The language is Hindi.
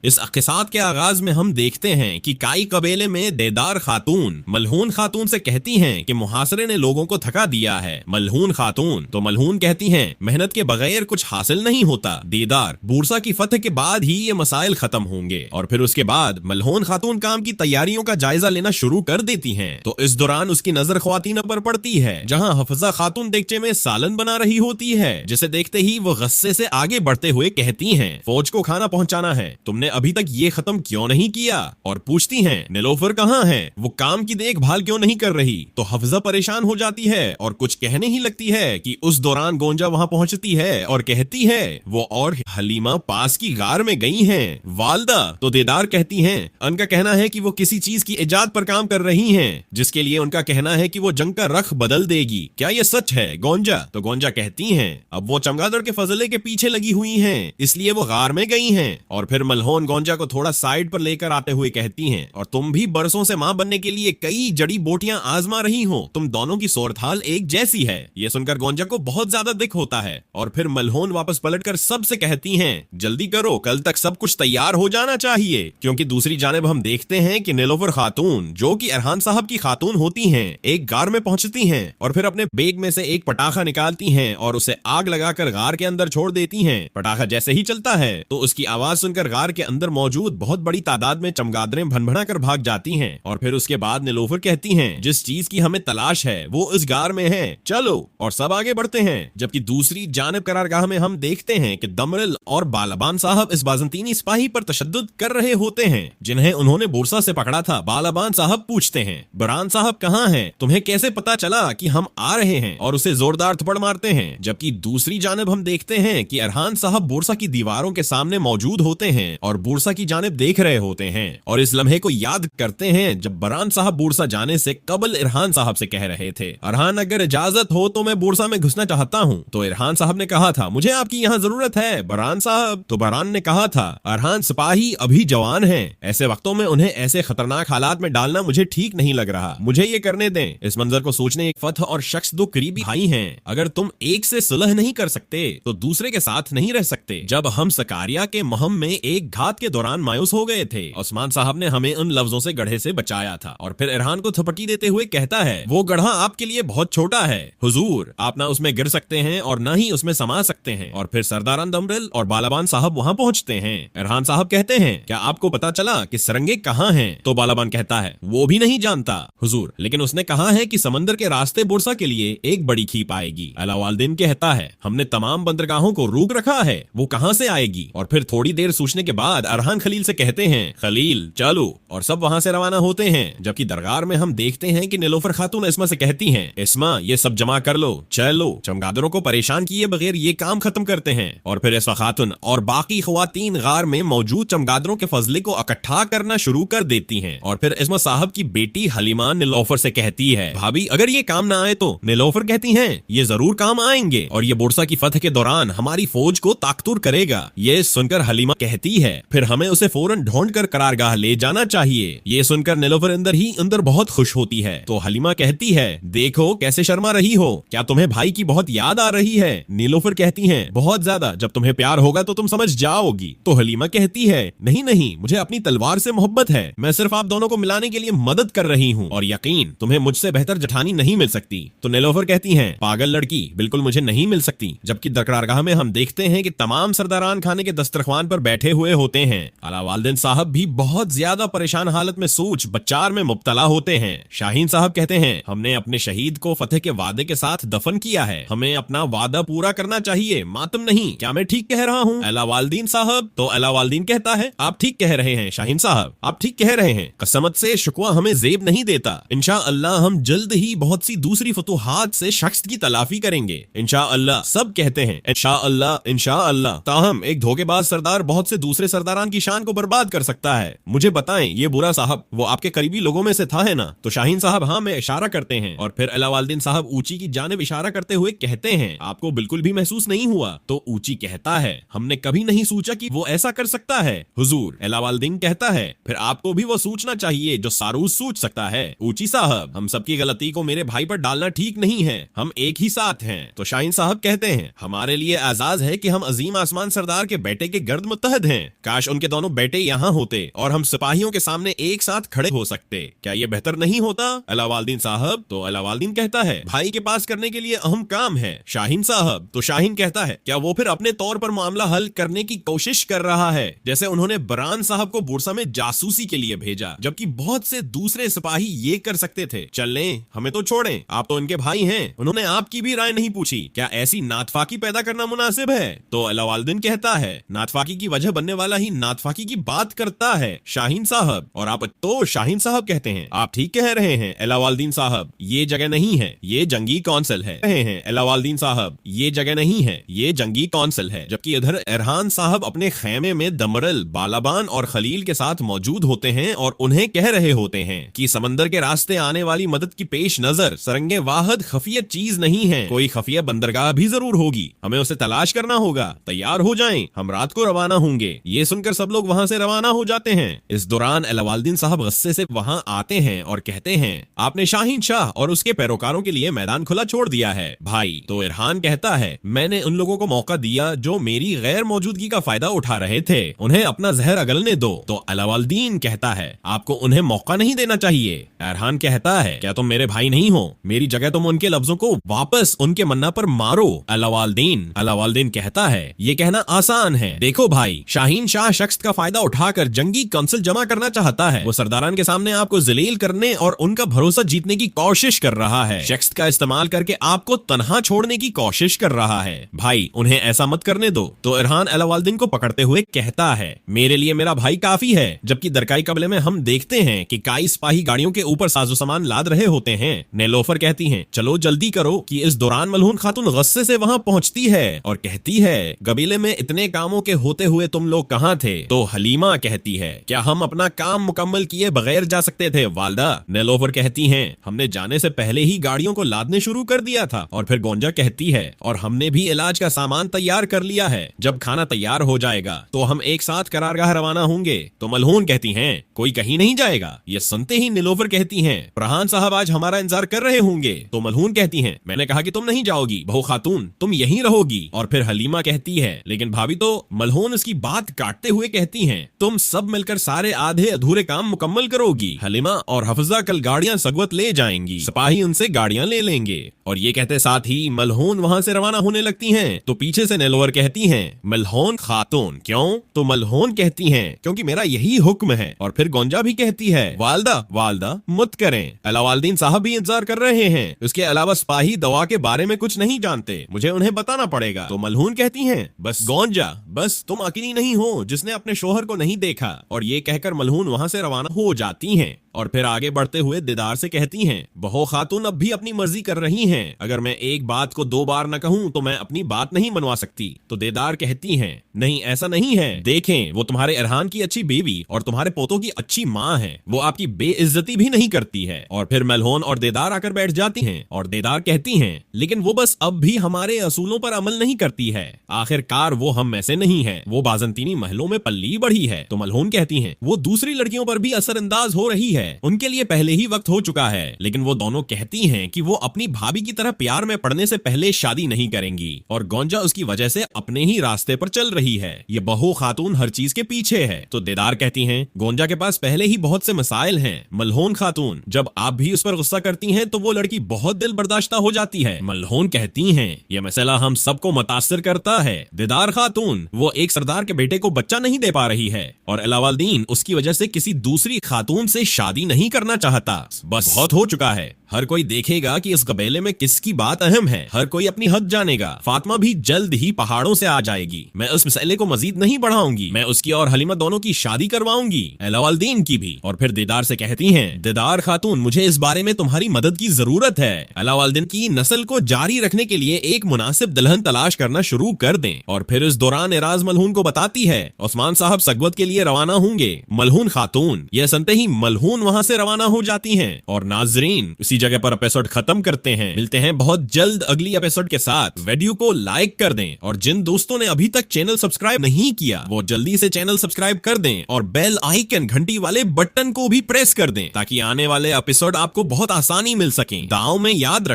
इस किस्सात के आगाज में हम देखते हैं कि काई कबीले में देदार खातून मलहून खातून से कहती हैं कि मुहासरे ने लोगों को थका दिया है। मलहून खातून तो मलहून कहती हैं मेहनत के बगैर कुछ हासिल नहीं होता। देदार बूरसा की फतह के बाद ही ये मसाइल खत्म होंगे। और फिर उसके बाद मलहून खातून काम की तैयारियों का जायजा लेना शुरू कर देती हैं। तो इस दौरान उसकी नजर ख्वातीन पर पड़ती है, जहां हफजा खातून देगचे में सालन बना रही होती है, जिसे देखते ही वो गुस्से से आगे बढ़ते हुए कहती हैं फौज को खाना पहुंचाना है, तुमने अभी तक ये खत्म क्यों नहीं किया। और पूछती हैं नीलोफर कहाँ है, वो काम की देखभाल क्यों नहीं कर रही। तो हफजा परेशान हो जाती है और कुछ कहने ही लगती है कि उस दौरान गोंजा वहां पहुंचती है और कहती है वो और हलीमा पास की गार में गई हैं। वालदा तो देदार कहती हैं उनका कहना है कि वो किसी चीज की इजाद पर काम कर रही हैं, जिसके लिए उनका कहना है कि वो जंग का रख बदल देगी। क्या ये सच है गोंजा। तो गोंजा कहती हैं अब वो चमगादड़ के फजले के पीछे लगी हुई हैं, इसलिए वो गार में गई हैं। और फिर मलहून गोंजा को थोड़ा साइड पर लेकर आते हुए कहती हैं और तुम भी बरसों से मां बनने के लिए कई जड़ी बूटियां आजमा रही हो, तुम दोनों की सूरत हाल एक जैसी है। ये सुनकर गोंजा को बहुत ज्यादा दुख होता है और फिर मलहून वापस पलटकर सबसे कहती हैं जल्दी करो, कल तक सब कुछ तैयार हो जाना चाहिए। क्योंकि दूसरी जानिब हम देखते हैं कि नीलोफर खातून जो कि अरहान साहब की खातून होती हैं, एक गार में पहुंचती हैं और फिर अपने बेग में से एक पटाखा निकालती हैं और उसे आग लगाकर गार के अंदर छोड़ देती हैं। पटाखा जैसे ही चलता है तो उसकी आवाज सुनकर गार के अंदर मौजूद बहुत बड़ी तादाद में चमगादड़ें भनभना कर भाग जाती हैं। और फिर उसके बाद नीलोफर कहती हैं जिस चीज की हमें तलाश है वो इस गार में है, चलो। और सब आगे बढ़ते हैं। जबकि दूसरी जानिब करारगाह में हम देखते हैं कि दमरल और बालाबान साहब इस बाजंतीनी सिपाही पर तशद्दुद कर रहे होते हैं जिन्हें उन्होंने बुरसा से पकड़ा था। बालाबान साहब पूछते हैं बरान साहब कहाँ हैं, तुम्हें कैसे पता चला कि हम आ रहे हैं, और उसे जोरदार थप्पड़ मारते हैं। जबकि दूसरी जानिब हम देखते हैं कि अरहान साहब बुरसा की दीवारों के सामने मौजूद होते हैं और बुरसा की जानिब देख रहे होते हैं और इस लम्हे को याद करते हैं जब बरान साहब बुरसा जाने से कबल इरहान साहब से कह रहे थे अरहान अगर इजाजत हो तो मैं बुरसा में घुसना चाहता हूँ। तो इरहान साहब ने कहा था मुझे आपकी यहाँ जरूरत है बरान साहब। तो बरान ने कहा था अरहान सिपाही अभी जवान हैं, ऐसे वक्तों में उन्हें ऐसे खतरनाक हालात में डालना मुझे ठीक नहीं लग रहा, मुझे ये करने दें। इस मंजर को सोचने एक फतह और शख्स दो करीबी भाई हैं, अगर तुम एक से सुलह नहीं कर सकते तो दूसरे के साथ नहीं रह सकते। जब हम सकारिया के महम में एक घात के दौरान मायूस हो गए थे, उस्मान साहब ने हमें उन लफ्जों से गढ़े से बचाया था। और फिर इरहान को थपकी देते हुए कहता है वो गढ़ा आपके लिए बहुत छोटा है हुजूर, आप ना उसमें गिर सकते हैं और ना ही उसमें समा सकते हैं। और फिर सरदारान दमरल और बालाबान साहब वहाँ पहुँचते हैं। इरहान साहब कहते हैं क्या आपको पता चला कि सरंगे कहाँ हैं। तो बालाबान कहता है वो भी नहीं जानता हुजूर, लेकिन उसने कहा है कि समंदर के रास्ते बुरसा के लिए एक बड़ी खीप आएगी। अलावाल्दीन कहता है हमने तमाम बंदरगाहों को रोक रखा है, वो कहाँ से आएगी। और फिर थोड़ी देर सोचने के बाद अरहान खलील से कहते हैं खलील चलो, और सब वहाँ से रवाना होते हैं। जबकि दरगार में हम देखते हैं कि नीलोफर खातून इस्मा से कहती हैं इस्मा ये सब जमा कर लो, चलो, चमगादड़ों को परेशान किए बगैर ये काम खत्म करते हैं। और फिर इस्मा खातून और बाकी ख्वातीन गार में मौजूद चमगादड़ों के फजले को इकट्ठा करना शुरू कर देती हैं। और फिर इस्मा साहब की बेटी हलीमा नीलोफर से कहती है भाभी अगर ये काम ना आए तो। नीलोफर कहती हैं ये जरूर काम आएंगे और ये बुरसा की फतह के दौरान हमारी फौज को ताकतूर करेगा। ये सुनकर हलीमा कहती है फिर हमें उसे फौरन ढूंढ कर करारगाह ले जाना चाहिए। ये सुनकर नीलोफर अंदर ही अंदर बहुत खुश होती है। तो हलीमा कहती है देखो कैसे शर्मा रही हो, क्या तुम्हें भाई की बहुत याद आ रही है। नीलोफर कहती हैं बहुत ज्यादा, जब तुम्हें प्यार होगा तो तुम समझ जाओगी। तो हलीमा कहती है नहीं नहीं, मुझे अपनी तलवार से मोहब्बत है, मैं सिर्फ आप दोनों को मिलाने के लिए मदद कर रही हूँ और यकीन तुम्हें मुझसे बेहतर जठानी नहीं मिल सकती। तो नीलोफर कहती हैं पागल लड़की, बिल्कुल मुझे नहीं मिल सकती। जबकि करारगाह में हम देखते हैं कि तमाम सरदारान खाने के दस्तरखान पर बैठे हुए होते हैं। अलावाल्दीन साहब भी बहुत ज्यादा परेशान हालत में सोच बच्चार में मुब्तला होते हैं। शाहीन साहब कहते हैं हमने अपने शहीद को फतेह के वादे के साथ दफन किया है, हमें अपना वादा पूरा करना चाहिए, मातम नहीं। क्या मैं ठीक कह रहा हूँ अलावाल्दीन साहब। तो अलावाल्दीन कहता है आप ठीक कह रहे हैं शाहीन साहब, आप ठीक कह रहे हैं। कसमत से शुक्वा हमें जेब नहीं देता। इंशाअल्लाह हम जल्द ही बहुत सी दूसरी फतूहात से शख्स की तलाफी करेंगे इंशाअल्लाह। सब कहते हैं इंशाअल्लाह इंशाअल्लाह। ताहम एक धोखेबाज सरदार बहुत से दूसरे सरदारान की शान को बर्बाद कर सकता है। मुझे बताएं ये बुरा साहब वो आपके करीबी लोगों में से था है ना। तो शाहीन साहब हाँ में इशारा करते हैं और फिर अलावाल्दीन साहब ऊंची की जानिब इशारा करते हुए कहते हैं आपको बिल्कुल भी महसूस नहीं हुआ। तो ऊंची कहता है हमने कभी नहीं सोचा कि वो ऐसा कर सकता है हुजूर। अलावाल्दीन कहता है फिर आपको भी वो सोचना चाहिए जो सारूस सोच सकता है। ऊंची साहब हम सबकी गलती को मेरे भाई पर डालना ठीक नहीं है, हम एक ही साथ हैं। तो शाहीन साहब कहते हैं हमारे लिए एजाज है कि हम अजीम आसमान सरदार के बेटे के गर्द मुत्तहद हैं। काश उनके दोनों बेटे यहाँ होते और हम सिपाहियों के सामने एक साथ खड़े हो सकते। क्या ये बेहतर नहीं होता अलावाल्दीन साहब? तो अलावाल्दीन कहता है, भाई के पास करने के लिए अहम काम है। शाहीन साहब? तो शाहीन कहता है, क्या वो फिर अपने तौर पर मामला हल करने की कोशिश कर रहा है, जैसे उन्होंने बरान साहब को बुरसा में जासूसी के लिए भेजा, जबकि बहुत से दूसरे सिपाही ये कर सकते थे। चल लें, हमें तो छोड़ें, आप तो इनके भाई हैं, उन्होंने आपकी भी राय नहीं पूछी। क्या ऐसी नातफाकी पैदा करना मुनासिब है? तो अलावाल्दीन कहता है, नातफाकी की वजह बनने वाला ही नातफाकी की बात करता है शाहीन साहब। और आप तो शाहीन साहब कहते हैं, आप ठीक कह रहे हैं अलावाल्दीन साहब, ये जगह नहीं है, ये जंगी कौंसिल है। रहे हैं अलावाल्दीन साहब, ये जगह नहीं है, ये जंगी कौंसिल है। जबकि इधर इरहान साहब अपने खेमे में दमरल, बालाबान और खलील के साथ मौजूद होते हैं और उन्हें कह रहे होते हैं कि समंदर के रास्ते आने वाली मदद की पेश नजर सरंगे वाहद खफिया चीज नहीं है, कोई खफिया बंदरगाह भी जरूर होगी, हमें उसे तलाश करना होगा, तैयार हो जाएं, हम रात को रवाना होंगे। ये सुनकर सब लोग वहां से रवाना हो जाते हैं। इस दौरान अलावाल्दीन साहब गुस्से से वहां आते हैं और कहते हैं, आपने शाहीन शाह और उसके पैरोकारों के लिए मैदान खुला छोड़ दिया है भाई। तो इरहान कहता है, मैंने उन लोगों को मौका दिया जो मेरी गैर मौजूदगी का फायदा उठा रहे थे, उन्हें अपना जहर अगलने दो। तो अलावाल्दीन कहता है, आपको उन्हें मौका नहीं देना चाहिए। इरहान कहता है, क्या तुम मेरे भाई नहीं हो? मेरी जगह तुम उनके लफ्जों को वापस उनके मन्ना पर मारो। अलावाल्दीन कहता है, ये कहना आसान है, देखो भाई, शाहीन शाह शख्स का फायदा उठाकर जंगी काउंसिल जमा करना चाहता है। वो सरदारान के सामने आपको जलील करने और उनका भरोसा जीतने की कोशिश कर रहा है, शख्स का इस्तेमाल करके आपको तन्हा छोड़ने की कोशिश कर रहा है। भाई, उन्हें ऐसा मत करने दो। तो इरहान अलावाल्दीन को पकड़ते हुए कहता है, मेरे लिए मेरा भाई काफी है। जबकि दरकाई कबले में हम देखते हैं कि काई सिपाही गाड़ियों के ऊपर साजो सामान लाद रहे होते हैं। नेलोफर कहती हैं, चलो जल्दी करो। कि इस दौरान मलहून खातून गुस्से से वहां पहुंचती है और कहती है, कबीले में इतने कामों के होते हुए तुम लोग कहां थे? तो हलीमा कहती है, क्या हम अपना काम मुकम्मल किए बगैर जा सकते थे वालदा? नेलोफर कहती हैं, हमने जाने से पहले ही गाड़ियों को लादने शुरू कर दिया था। और फिर गोंजा कहती है, और हमने भी इलाज का सामान तैयार कर लिया है, जब खाना तैयार हो जाएगा तो हम एक साथ करारगाह रवाना होंगे। तो मलहून कहती हैं, कोई कहीं नहीं जाएगा। ये सुनते ही नेलोफर कहती हैं, फरहान साहब आज हमारा इंतजार कर रहे होंगे। तो मलहून कहती हैं, मैंने कहा कि तुम नहीं जाओगी बहू खातून, तुम यहीं रहोगी। और फिर हलीमा कहती है, लेकिन भाभी। तो मलहून इसकी बात काटते हुए कहती हैं, तुम सब मिलकर सारे आधे अधूरे काम मुकम्मल करोगी। हलीमा और हफ्जा कल गाड़ियां सगवत ले जाएंगी, सिपाही उनसे गाड़ियां ले लेंगे। और ये कहते साथ ही मलहून वहां से रवाना होने लगती हैं। तो पीछे से नेलोवर कहती हैं, मलहून खातून क्यों? तो मलहून कहती हैं, क्योंकि मेरा यही हुक्म है। और फिर गोंजा भी कहती है, वालदा मत करें, अलावाल्दीन साहब भी इंतजार कर रहे हैं। उसके अलावा सिपाही दवा के बारे में कुछ नहीं जानते, मुझे उन्हें बताना पड़ेगा। तो मलहून कहती हैं, बस गोंजा, बस तुम अकेली नहीं हो जिसने अपने शोहर को नहीं देखा। और ये कहकर मलहून वहां से रवाना हो जाती हैं। और फिर आगे बढ़ते हुए दीदार से कहती हैं, बहू खातून अब भी अपनी मर्जी कर रही हैं, अगर मैं एक बात को 2 बार न कहूं तो मैं अपनी बात नहीं मनवा सकती। तो दीदार कहती हैं, नहीं ऐसा नहीं है, देखें वो तुम्हारे इरहान की अच्छी बीवी और तुम्हारे पोतों की अच्छी माँ है, वो आपकी बेइज्जती भी नहीं करती है। और फिर मलहून और दीदार आकर बैठ जाती हैं। और दीदार कहती हैं, लेकिन वो बस अब भी हमारे असूलों पर अमल नहीं करती है, आखिरकार वो हम में से नहीं है, वो बाजंतीनी महलों में पल्ली बढ़ी है। तो मलहून कहती हैं, वो दूसरी लड़कियों पर भी असरअंदाज हो रही है, उनके लिए पहले ही वक्त हो चुका है। लेकिन वो दोनों कहती हैं कि वो अपनी भाभी की तरह प्यार में पड़ने से पहले शादी नहीं करेंगी। और गोंजा उसकी वजह से अपने ही रास्ते पर चल रही है। ये बहू खातून हर चीज के पीछे है। तो दीदार कहती हैं, गोंजा के पास पहले ही बहुत से मसाइल हैं। मलहून खातून, जब आप भी उस पर गुस्सा करती हैं तो वो लड़की बहुत दिल बर्दाश्ता हो जाती है। मलहून कहती हैं, ये मसला हम सबको मुतासिर करता है। दीदार खातून, वो एक सरदार के बेटे को बच्चा नहीं दे पा रही है और अलावाल्दीन उसकी वजह से किसी दूसरी खातून से शादी नहीं करना चाहता। बस बहुत हो चुका है। हर कोई देखेगा कि इस कबीले में किसकी बात अहम है, हर कोई अपनी हद जानेगा। फातिमा भी जल्द ही पहाड़ों से आ जाएगी। मैं उस मसले को मजीद नहीं बढ़ाऊंगी, मैं उसकी और हलीमा दोनों की शादी करवाऊंगी, अलावाल्दीन की भी। और फिर दीदार से कहती हैं, दीदार खातून, मुझे इस बारे में तुम्हारी मदद की जरूरत है। अलावाल्दीन की नस्ल को जारी रखने के लिए एक मुनासिब दुल्हन तलाश करना शुरू कर दें। और फिर इस दौरान एराज मलहून को बताती है, उस्मान साहब सगवत के लिए रवाना होंगे। मलहून खातून, यह सुनते ही मलहून वहां से रवाना हो जाती हैं। और नाजरीन, इसी जगह पर एपिसोड खत्म करते हैं। मिलते हैं बहुत जल्द अगली एपिसोड के साथ। वीडियो को लाइक कर दें और जिन दोस्तों ने अभी तक चैनल सब्सक्राइब नहीं किया वो जल्दी से चैनल सब्सक्राइब कर दें और बेल आइकन घंटी वाले बटन को भी प्रेस कर दें ताकि आने वाले एपिसोड आपको बहुत आसानी मिल सके। दांव में याद रखें।